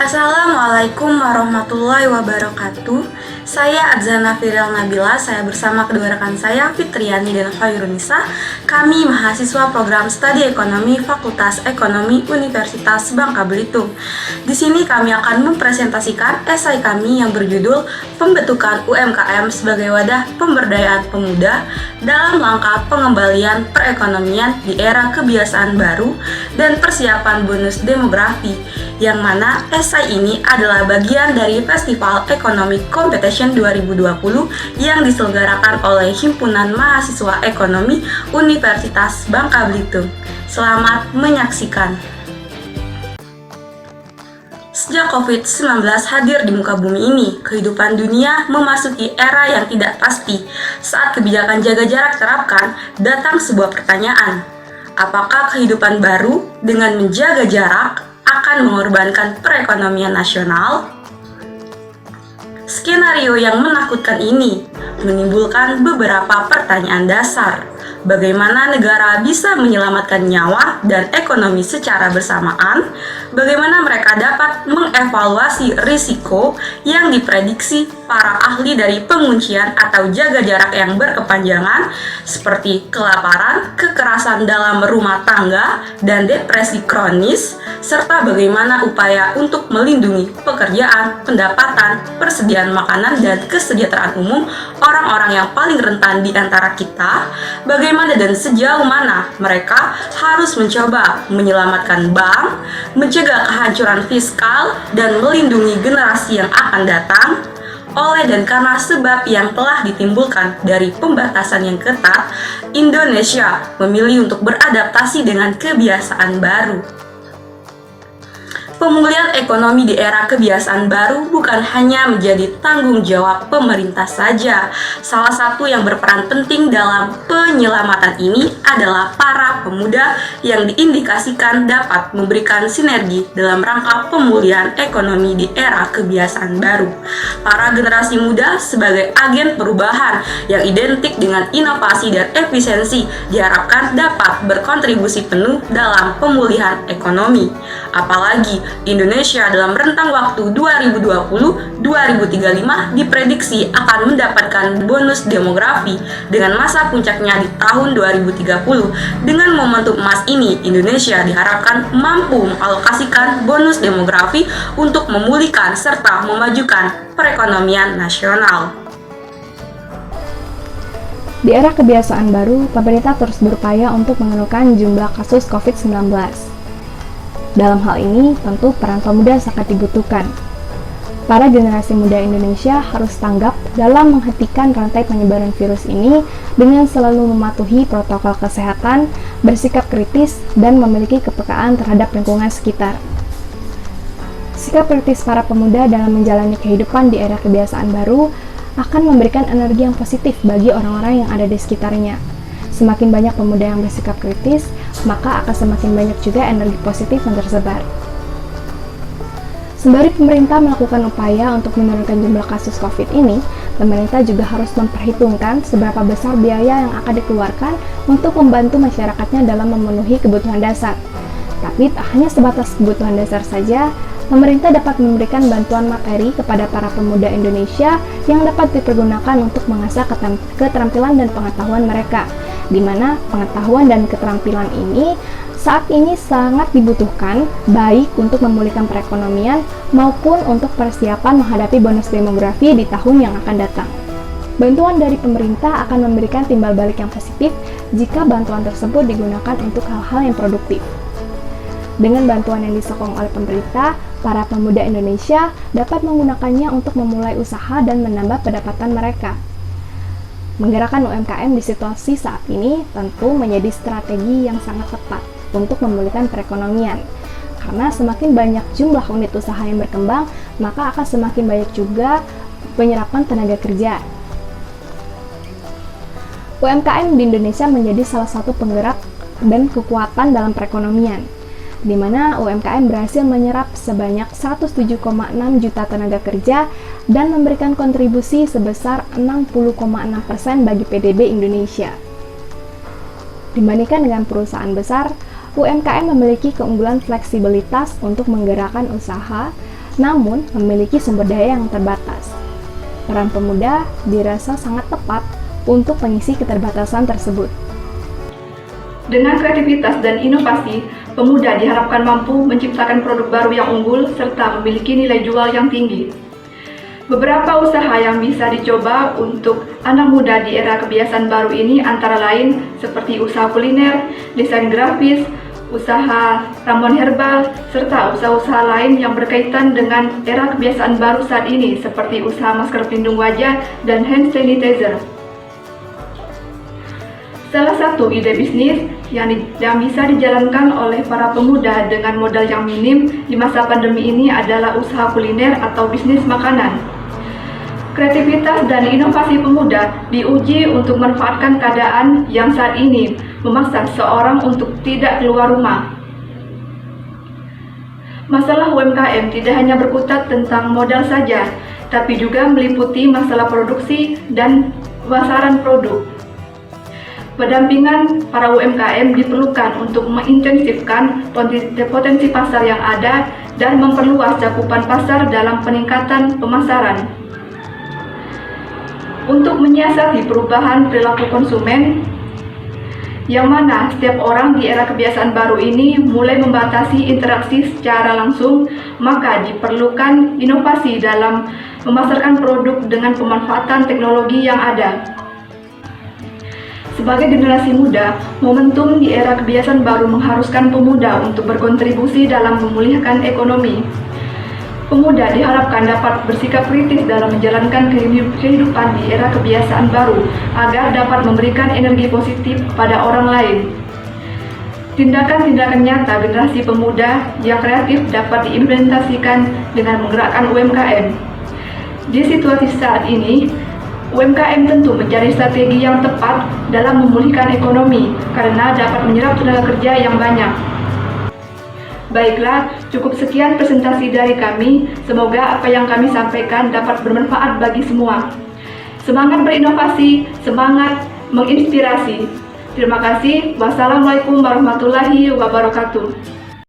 Assalamualaikum warahmatullahi wabarakatuh. Saya Adzana Firil Nabila, saya bersama kedua rekan saya Fitriani dan Khairunisa. Kami mahasiswa program Studi Ekonomi Fakultas Ekonomi Universitas Bangka Belitung. Di sini kami akan mempresentasikan esai kami yang berjudul Pembentukan UMKM sebagai wadah pemberdayaan pemuda dalam langkah pengembalian perekonomian di era kebiasaan baru dan persiapan bonus demografi, yang mana esai ini adalah bagian dari Festival Economic Competition 2020 yang diselenggarakan oleh Himpunan Mahasiswa Ekonomi Universitas Bangka Belitung. Selamat menyaksikan. Sejak COVID-19 hadir di muka bumi ini, kehidupan dunia memasuki era yang tidak pasti. Saat kebijakan jaga jarak terapkan, datang sebuah pertanyaan. Apakah kehidupan baru dengan menjaga jarak akan mengorbankan perekonomian nasional? Skenario yang menakutkan ini menimbulkan beberapa pertanyaan dasar. Bagaimana negara bisa menyelamatkan nyawa dan ekonomi secara bersamaan? Bagaimana mereka dapat mengevaluasi risiko yang diprediksi para ahli dari penguncian atau jaga jarak yang berkepanjangan seperti kelaparan, kekerasan dalam rumah tangga, dan depresi kronis, serta bagaimana upaya untuk melindungi pekerjaan, pendapatan, persediaan makanan, dan kesejahteraan umum orang-orang yang paling rentan di antara kita, bagaimana dan sejauh mana mereka harus mencoba menyelamatkan bank, mencegah kehancuran fiskal, dan melindungi generasi yang akan datang. Oleh dan karena sebab yang telah ditimbulkan dari pembatasan yang ketat, Indonesia memilih untuk beradaptasi dengan kebiasaan baru. Pemulihan ekonomi di era kebiasaan baru bukan hanya menjadi tanggung jawab pemerintah saja. Salah satu yang berperan penting dalam penyelamatan ini adalah para pemuda yang diindikasikan dapat memberikan sinergi dalam rangka pemulihan ekonomi di era kebiasaan baru. Para generasi muda sebagai agen perubahan yang identik dengan inovasi dan efisiensi diharapkan dapat berkontribusi penuh dalam pemulihan ekonomi. Apalagi Indonesia dalam rentang waktu 2020-2035 diprediksi akan mendapatkan bonus demografi dengan masa puncaknya di tahun 2030. Dengan momentum emas ini, Indonesia diharapkan mampu mengalokasikan bonus demografi untuk memulihkan serta memajukan perekonomian nasional. Di era kebiasaan baru, pemerintah terus berupaya untuk menurunkan jumlah kasus COVID-19. Dalam hal ini, tentu peran pemuda sangat dibutuhkan. Para generasi muda Indonesia harus tanggap dalam menghentikan rantai penyebaran virus ini dengan selalu mematuhi protokol kesehatan, bersikap kritis, dan memiliki kepekaan terhadap lingkungan sekitar. Sikap kritis para pemuda dalam menjalani kehidupan di era kebiasaan baru akan memberikan energi yang positif bagi orang-orang yang ada di sekitarnya. Semakin banyak pemuda yang bersikap kritis, maka akan semakin banyak juga energi positif yang tersebar. Sembari pemerintah melakukan upaya untuk menurunkan jumlah kasus COVID ini, pemerintah juga harus memperhitungkan seberapa besar biaya yang akan dikeluarkan untuk membantu masyarakatnya dalam memenuhi kebutuhan dasar. Tapi tak hanya sebatas kebutuhan dasar saja, pemerintah dapat memberikan bantuan materi kepada para pemuda Indonesia yang dapat dipergunakan untuk mengasah keterampilan dan pengetahuan mereka, di mana pengetahuan dan keterampilan ini saat ini sangat dibutuhkan baik untuk memulihkan perekonomian maupun untuk persiapan menghadapi bonus demografi di tahun yang akan datang. Bantuan dari pemerintah akan memberikan timbal balik yang positif jika bantuan tersebut digunakan untuk hal-hal yang produktif. Dengan bantuan yang disokong oleh pemerintah, para pemuda Indonesia dapat menggunakannya untuk memulai usaha dan menambah pendapatan mereka. Menggerakkan UMKM di situasi saat ini tentu menjadi strategi yang sangat tepat untuk memulihkan perekonomian. Karena semakin banyak jumlah unit usaha yang berkembang, maka akan semakin banyak juga penyerapan tenaga kerja. UMKM di Indonesia menjadi salah satu penggerak dan kekuatan dalam perekonomian, di mana UMKM berhasil menyerap sebanyak 107,6 juta tenaga kerja dan memberikan kontribusi sebesar 60,6% bagi PDB Indonesia. Dibandingkan dengan perusahaan besar, UMKM memiliki keunggulan fleksibilitas untuk menggerakkan usaha, namun memiliki sumber daya yang terbatas. Peran pemuda dirasa sangat tepat untuk mengisi keterbatasan tersebut. Dengan kreativitas dan inovasi, pemuda diharapkan mampu menciptakan produk baru yang unggul serta memiliki nilai jual yang tinggi. Beberapa usaha yang bisa dicoba untuk anak muda di era kebiasaan baru ini antara lain seperti usaha kuliner, desain grafis, usaha ramuan herbal, serta usaha-usaha lain yang berkaitan dengan era kebiasaan baru saat ini seperti usaha masker pelindung wajah dan hand sanitizer. Salah satu ide bisnis yang bisa dijalankan oleh para pemuda dengan modal yang minim di masa pandemi ini adalah usaha kuliner atau bisnis makanan. Kreativitas dan inovasi pemuda diuji untuk memanfaatkan keadaan yang saat ini memaksa seorang untuk tidak keluar rumah. Masalah UMKM tidak hanya berkutat tentang modal saja, tapi juga meliputi masalah produksi dan pemasaran produk. Pendampingan para UMKM diperlukan untuk mengintensifkan potensi pasar yang ada dan memperluas cakupan pasar dalam peningkatan pemasaran. Untuk menyiasati perubahan perilaku konsumen, yang mana setiap orang di era kebiasaan baru ini mulai membatasi interaksi secara langsung, maka diperlukan inovasi dalam memasarkan produk dengan pemanfaatan teknologi yang ada. Sebagai generasi muda, momentum di era kebiasaan baru mengharuskan pemuda untuk berkontribusi dalam memulihkan ekonomi. Pemuda diharapkan dapat bersikap kritis dalam menjalankan kehidupan di era kebiasaan baru agar dapat memberikan energi positif pada orang lain. Tindakan-tindakan nyata generasi pemuda yang kreatif dapat diimplementasikan dengan menggerakkan UMKM. Di situasi saat ini, UMKM tentu menjadi strategi yang tepat dalam memulihkan ekonomi karena dapat menyerap tenaga kerja yang banyak. Baiklah, cukup sekian presentasi dari kami. Semoga apa yang kami sampaikan dapat bermanfaat bagi semua. Semangat berinovasi, semangat menginspirasi. Terima kasih. Wassalamualaikum warahmatullahi wabarakatuh.